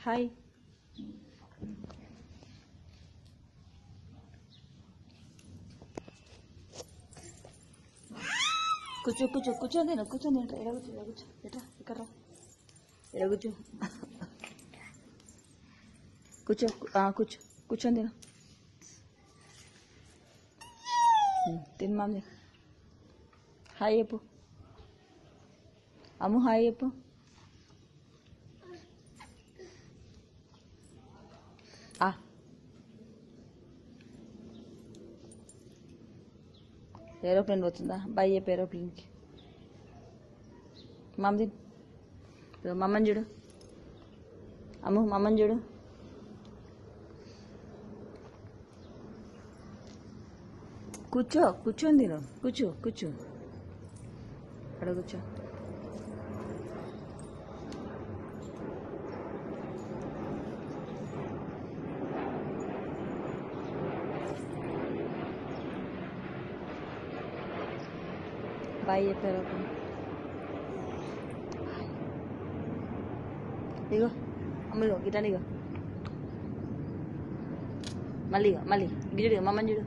Hi. కూర్చో కూర్చో కూర్చొని తిను కూర్చొని తింటా. ఎడ కూర్చో ఎడ కూర్చో ఎట్రా ఇక్కడ రా. ఎడ కూర్చో కూర్చో కూర్చో కూర్చొని తిను. తిను మామ. హాయ్ చెప్పు. అమ్ము హాయ్ చెప్పు. ఏరోప్లేన్ పోతుందా? బాయ్ చెప్పు ఏరోప్లేన్కి. మామ తిను. మమ్మని చూడు. అమ్ము మమ్మని చూడు. కూర్చో కూర్చొని తిను. కూర్చో కూర్చో అక్కడ కూర్చో. బాయ్ చెప్పారు. ఇగో అమ్మ ఇగో గిటానిగో. మళ్ళీ గిజుడు మమ్మని చూడు.